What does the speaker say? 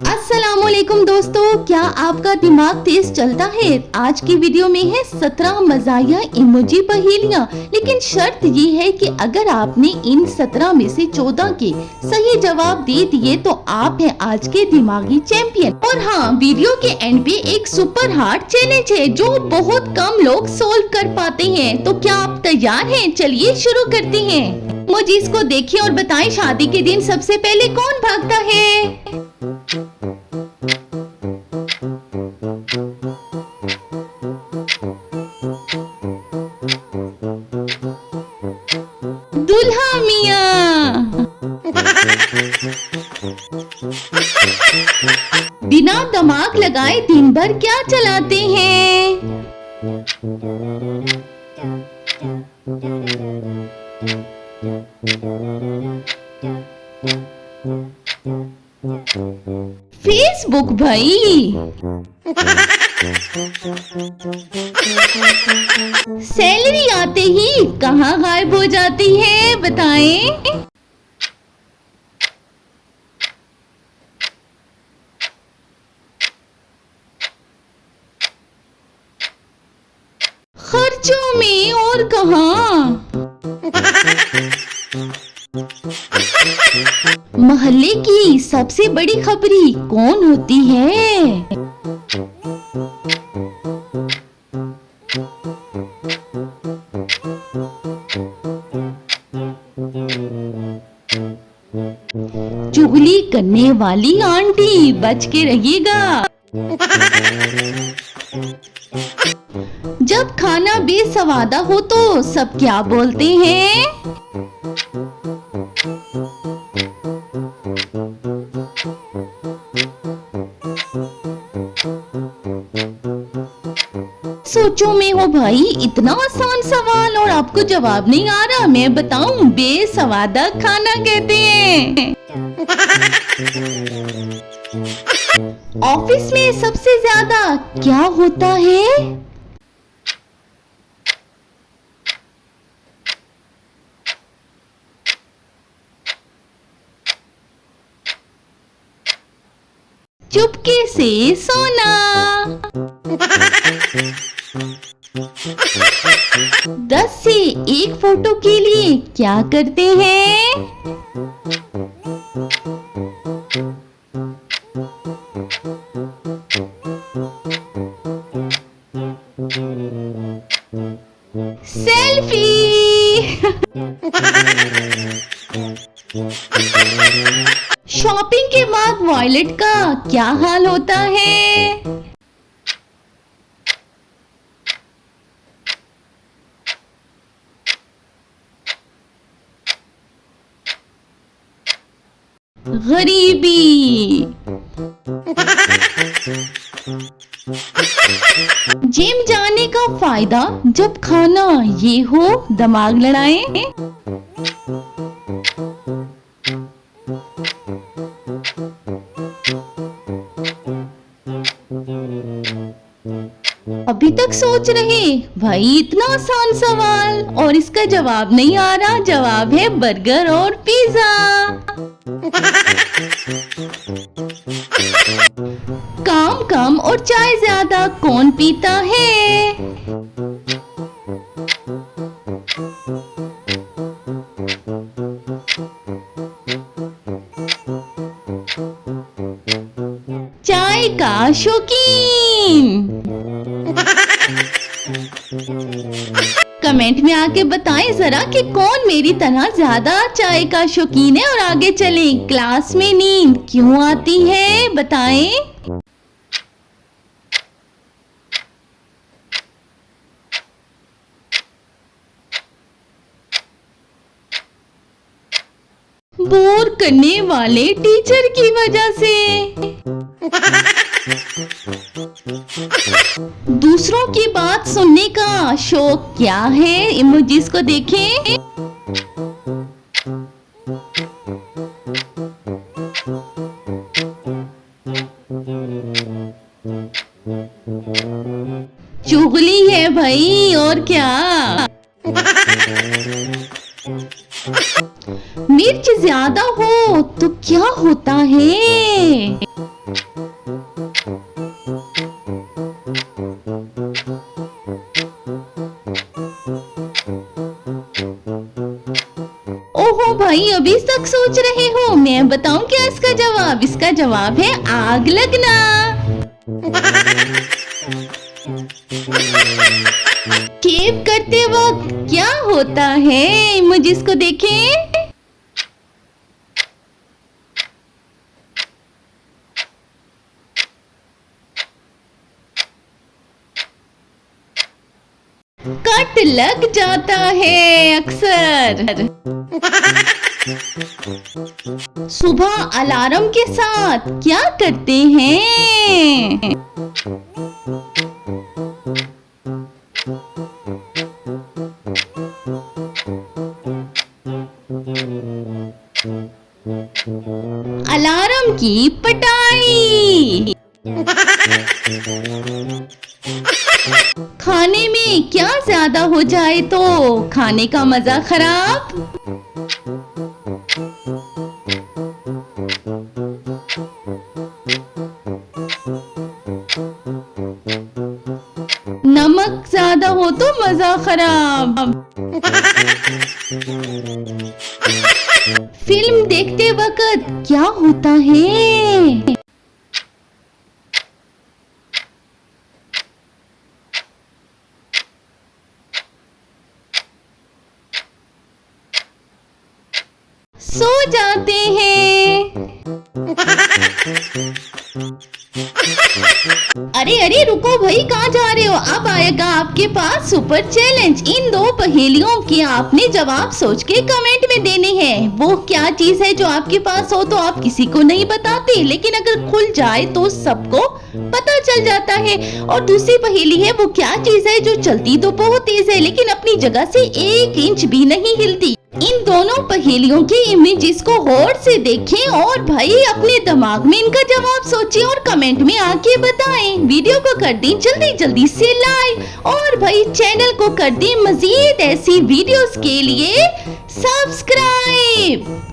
अस्सलामुअलैकुम दोस्तों, क्या आपका दिमाग तेज चलता है? आज की वीडियो में है 17 मज़ाहिया इमोजी पहेलियां, लेकिन शर्त ये है कि अगर आपने इन 17 में से 14 के सही जवाब दे दिए तो आप हैं आज के दिमागी चैंपियन। और हाँ, वीडियो के एंड पे एक सुपर हार्ड चैलेंज है जो बहुत कम लोग सोल्व कर पाते हैं। तो क्या आप तैयार हैं? चलिए शुरू करते हैं। इमोजीज को देखिए और बताएं, शादी के दिन सबसे पहले कौन भागता है? दुल्हा मियाँ। बिना दिमाग लगाए दिन भर क्या चलाते हैं? फेसबुक भाई। सैलरी आते ही कहाँ गायब हो जाती है, बताएं? खर्चों में और कहाँ? मोहल्ले की सबसे बड़ी खबरी कौन होती है? चुगली करने वाली आंटी, बच के रहिएगा। जब खाना बेसवादा हो तो सब क्या बोलते हैं? सोचो में हो भाई, इतना आसान सवाल और आपको जवाब नहीं आ रहा। मैं बताऊं, बेसवादा खाना कहते हैं। ऑफिस में सबसे ज्यादा क्या होता है? चुपके से सोना। 10 से 1 फोटो के लिए क्या करते हैं? सेल्फी। शॉपिंग के बाद वॉलेट का क्या हाल होता है? गरीबी। जिम जाने का फायदा जब खाना ये हो, दिमाग लड़ाएं। अभी तक सोच रहे भाई, इतना आसान सवाल और इसका जवाब नहीं आ रहा। जवाब है बर्गर और पिज्जा। काम कम और चाय ज्यादा कौन पीता है? चाय का शौकीन। कमेंट में आके बताएं जरा कि कौन मेरी तरह ज्यादा चाय का शौकीन है। और आगे चलें, क्लास में नींद क्यों आती है, बताएं? बोर करने वाले टीचर की वजह से। दूसरों की बात सुनने का शौक क्या है? इमोजीज को देखें। चुगली है भाई, और क्या? मिर्च ज्यादा हो तो क्या होता है? भाई अभी तक सोच रहे हो? मैं बताऊं क्या इसका जवाब? इसका जवाब है आग लगना। शेव करते वक्त क्या होता है? मुझे इसको देखें। कट लग जाता है अक्सर। सुबह अलार्म के साथ क्या करते हैं? अलार्म की पिटाई। खाने में क्या ज्यादा हो जाए तो खाने का मजा खराब। नमक ज्यादा हो तो मजा खराब। फिल्म देखते वक्त क्या होता है? सो जाते हैं। अरे अरे रुको भाई, कहाँ जा रहे हो? अब आएगा आपके पास सुपर चैलेंज। इन दो पहेलियों के आपने जवाब सोच के कमेंट में देने हैं। वो क्या चीज है जो आपके पास हो तो आप किसी को नहीं बताते, लेकिन अगर खुल जाए तो सबको पता चल जाता है। और दूसरी पहेली है, वो क्या चीज है जो चलती तो बहुत तेज है लेकिन अपनी जगह से 1 इंच भी नहीं हिलती। इन दोनों पहेलियों के इमेजेस को गौर से देखें और भाई अपने दिमाग में इनका जवाब सोचें और कमेंट में आके बताएं। वीडियो को कर दें जल्दी जल्दी से लाइक और भाई चैनल को कर दें मजीद ऐसी वीडियोस के लिए सब्सक्राइब।